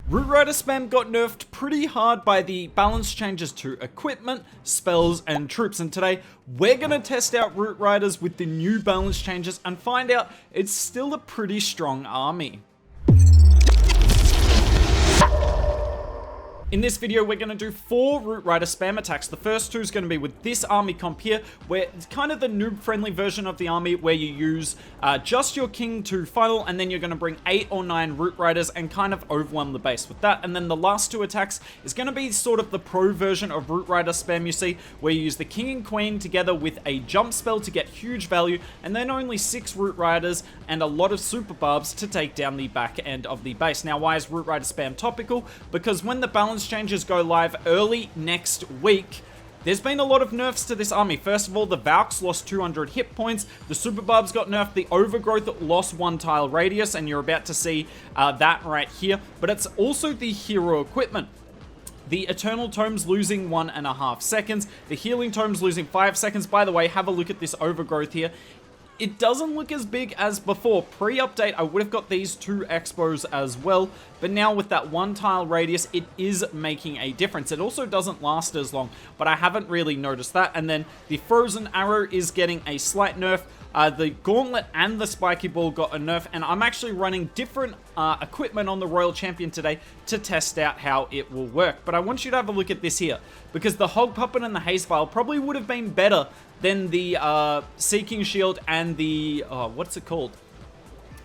Root Rider spam got nerfed pretty hard by the balance changes to equipment, spells, and troops, and today we're going to test out Root Riders with the new balance changes and find out it's still a pretty strong army. In this video, we're going to do 4 Root Rider spam attacks. The first 2 is going to be with this army comp here, where it's kind of the noob-friendly version of the army, where you use just your king to funnel, and then you're going to bring 8 or 9 Root Riders and kind of overwhelm the base with that. And then the last 2 attacks is going to be sort of the pro version of Root Rider spam you see, where you use the king and queen together with a jump spell to get huge value, and then only 6 Root Riders and a lot of super barbs to take down the back end of the base. Now, why is Root Rider spam topical? Because when the balance changes go live early next week, there's been a lot of nerfs to this army. First of all, the Valks lost 200 hit points, the Super Barbs got nerfed, the Overgrowth lost 1 tile radius, and you're about to see that right here. But it's also the hero equipment. The Eternal Tomes losing 1.5 seconds, the Healing Tomes losing 5 seconds. By the way, have a look at this Overgrowth here. It doesn't look as big as before. Pre-update, I would have got these 2 expos as well, but now with that 1 tile radius, it is making a difference. It also doesn't last as long, but I haven't really noticed that. And then the Frozen Arrow is getting a slight nerf. The Gauntlet and the Spiky Ball got a nerf, and I'm actually running different equipment on the Royal Champion today to test out how it will work. But I want you to have a look at this here, because the Hog Puppet and the Haze Vial probably would have been better than the Seeking Shield and the, what's it called?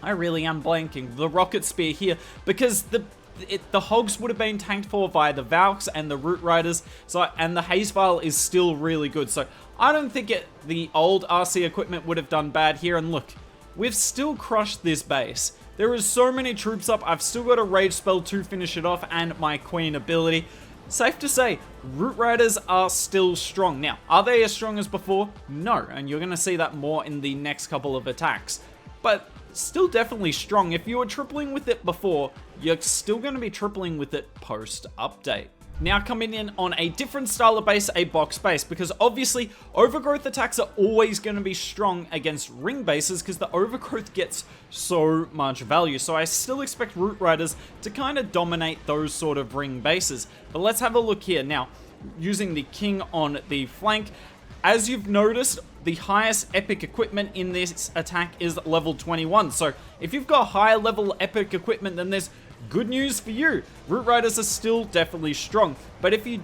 I really am blanking. The Rocket Spear here, because the Hogs would have been tanked for via the Valks and the Root Riders, and the Haze Vial is still really good. So I don't think the old RC equipment would have done bad here. And look, we've still crushed this base. There is so many troops up. I've still got a Rage spell to finish it off and my Queen ability. Safe to say, Root Riders are still strong. Now, are they as strong as before? No, and you're going to see that more in the next couple of attacks. But still definitely strong. If you were tripling with it before, you're still going to be tripling with it post-update. Now coming in on a different style of base, a box base, because obviously Overgrowth attacks are always going to be strong against ring bases because the Overgrowth gets so much value. So I still expect Root Riders to kind of dominate those sort of ring bases. But let's have a look here. Now, using the king on the flank, as you've noticed, the highest epic equipment in this attack is level 21. So if you've got higher level epic equipment, then there's good news for you. Root Riders are still definitely strong. But if you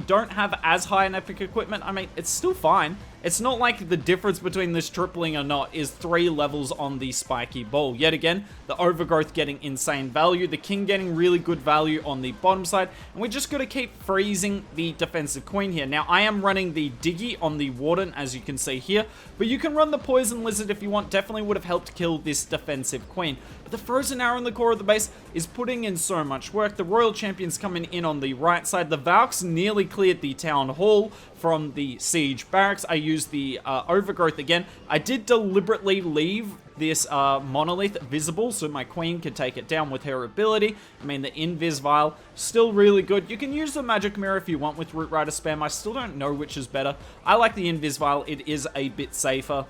don't have as high an epic equipment, I mean, it's still fine. It's not like the difference between this tripling or not is 3 levels on the Spiky Ball. Yet again, the Overgrowth getting insane value, the King getting really good value on the bottom side, and we just got to keep freezing the defensive Queen here. Now, I am running the Diggy on the Warden, as you can see here, but you can run the Poison Lizard if you want. Definitely would have helped kill this defensive Queen. But the Frozen Arrow in the core of the base is putting in so much work. The Royal Champion's coming in on the right side. The Valks nearly cleared the Town Hall from the Siege Barracks. I used the Overgrowth again. I did deliberately leave this Monolith visible so my Queen could take it down with her ability. I mean, the Invis Vial, still really good. You can use the Magic Mirror if you want with Root Rider spam. I still don't know which is better. I like the Invis Vial. It is a bit safer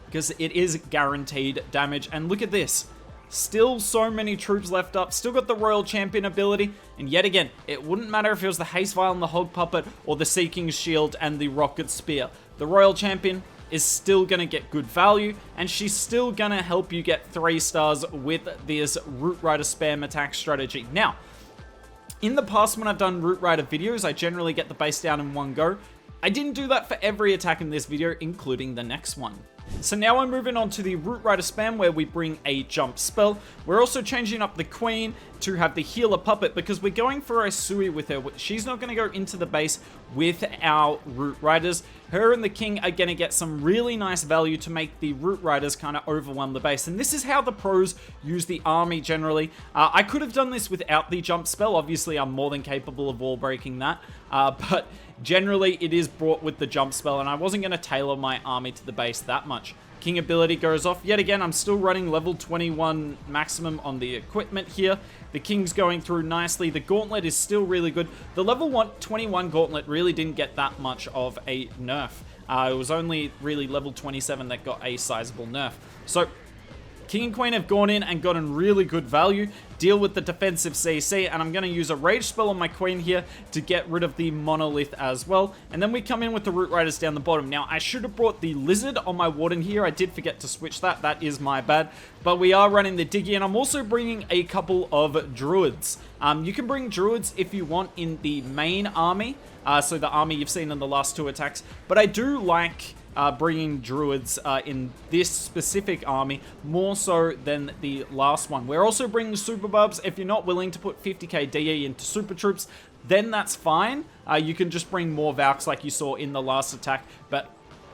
because it is guaranteed damage. And look at this. Still so many troops left up, still got the Royal Champion ability, and yet again, it wouldn't matter if it was the Haze Vial and the Hog Puppet or the Seeking Shield and the Rocket Spear. The Royal Champion is still going to get good value, and she's still going to help you get 3 stars with this Root Rider spam attack strategy. Now, in the past when I've done Root Rider videos, I generally get the base down in one go. I didn't do that for every attack in this video, including the next one. So now I'm moving on to the Root Rider spam where we bring a jump spell. We're also changing up the Queen to have the Healer Puppet because we're going for a Sui with her. She's not going to go into the base with our Root Riders. Her and the King are going to get some really nice value to make the Root Riders kind of overwhelm the base. And this is how the pros use the army generally. I could have done this without the jump spell. Obviously, I'm more than capable of wall breaking that. But generally, it is brought with the jump spell, and I wasn't going to tailor my army to the base that much. King ability goes off. Yet again, I'm still running level 21 maximum on the equipment here. The King's going through nicely. The Gauntlet is still really good. The level 21 Gauntlet really didn't get that much of a nerf. It was only really level 27 that got a sizable nerf. So King and Queen have gone in and gotten really good value, deal with the defensive CC, and I'm going to use a Rage spell on my Queen here to get rid of the Monolith as well. And then we come in with the Root Riders down the bottom. Now, I should have brought the Lizard on my Warden here. I did forget to switch that. That is my bad. But we are running the Diggy, and I'm also bringing a couple of Druids. You can bring Druids if you want in the main army, so the army you've seen in the last 2 attacks. But I do like bringing Druids in this specific army more so than the last one. We're also bringing Super Bubs. If you're not willing to put 50k DE into Super Troops, then that's fine. You can just bring more Valks like you saw in the last attack, but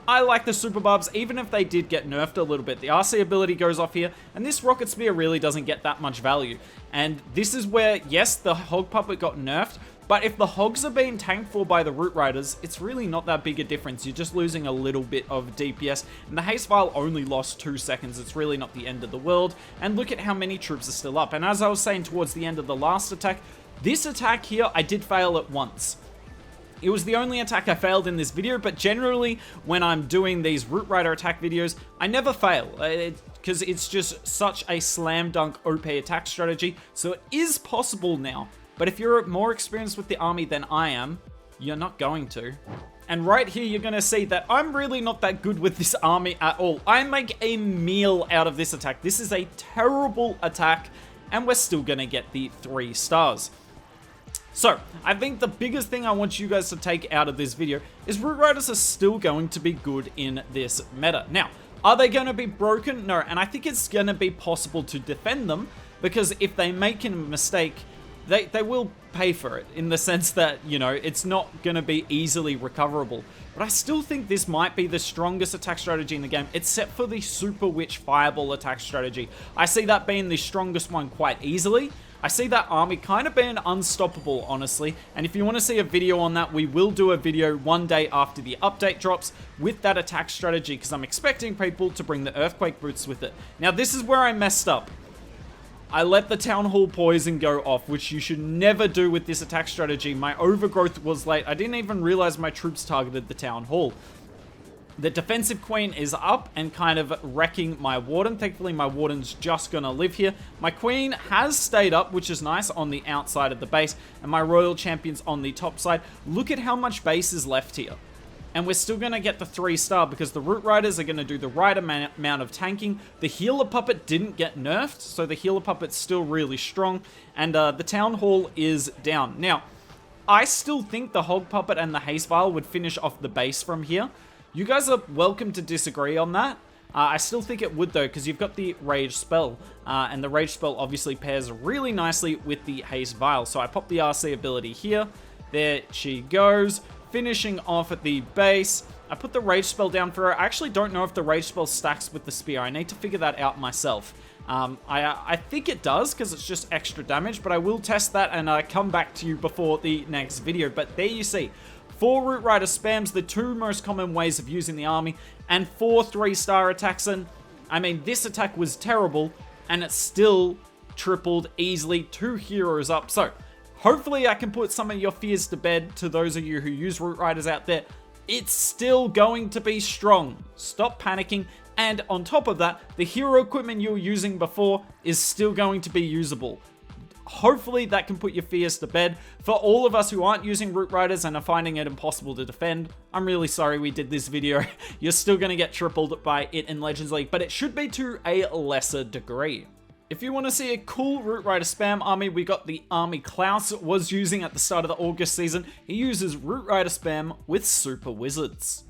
I like the Super Bubs, even if they did get nerfed a little bit. The RC ability goes off here, and this Rocket Spear really doesn't get that much value. And this is where, yes, the Hog Puppet got nerfed, but if the Hogs are being tanked for by the Root Riders, it's really not that big a difference. You're just losing a little bit of DPS, and the Haste Vial only lost 2 seconds. It's really not the end of the world, and look at how many troops are still up. And as I was saying towards the end of the last attack, this attack here, I did fail at once. It was the only attack I failed in this video, but generally, when I'm doing these Root Rider attack videos, I never fail, because it's just such a slam dunk OP attack strategy, so it is possible now. But if you're more experienced with the army than I am, you're not going to. And right here, you're going to see that I'm really not that good with this army at all. I make a meal out of this attack. This is a terrible attack, and we're still going to get the 3 stars. So, I think the biggest thing I want you guys to take out of this video is Root Riders are still going to be good in this meta. Now, are they going to be broken? No, and I think it's going to be possible to defend them, because if they make a mistake, they will pay for it, in the sense that, you know, it's not going to be easily recoverable. But I still think this might be the strongest attack strategy in the game, except for the Super Witch Fireball attack strategy. I see that being the strongest one quite easily. I see that army kind of being unstoppable, honestly, and if you want to see a video on that, we will do a video one day after the update drops with that attack strategy, because I'm expecting people to bring the Earthquake Boots with it. Now, this is where I messed up. I let the Town Hall Poison go off, which you should never do with this attack strategy. My Overgrowth was late. I didn't even realize my troops targeted the Town Hall. The defensive Queen is up and kind of wrecking my Warden. Thankfully, my Warden's just gonna live here. My Queen has stayed up, which is nice, on the outside of the base, and my Royal Champion's on the top side. Look at how much base is left here. And we're still going to get the 3 star because the Root Riders are going to do the right amount of tanking. The Healer Puppet didn't get nerfed, so the Healer Puppet's still really strong. And the Town Hall is down. Now, I still think the Hog Puppet and the Haste Vial would finish off the base from here. You guys are welcome to disagree on that. I still think it would, though, because you've got the Rage spell. And the Rage spell obviously pairs really nicely with the Haste Vial. So I pop the RC ability here. There she goes. Finishing off at the base. I put the Rage spell down for her. I actually don't know if the Rage spell stacks with the spear. I need to figure that out myself. I think it does, because it's just extra damage, but I will test that and come back to you before the next video. But there you see, 4 Root Rider spams, the 2 most common ways of using the army, and 4 3-star attacks. And I mean, this attack was terrible, and it still tripled easily, 2 heroes up. So hopefully I can put some of your fears to bed, to those of you who use Root Riders out there. It's still going to be strong. Stop panicking. And on top of that, the hero equipment you were using before is still going to be usable. Hopefully that can put your fears to bed. For all of us who aren't using Root Riders and are finding it impossible to defend, I'm really sorry we did this video. You're still going to get tripled by it in Legends League, but it should be to a lesser degree. If you want to see a cool Root Rider spam army, we got the army Klaus was using at the start of the August season. He uses Root Rider spam with Super Wizards.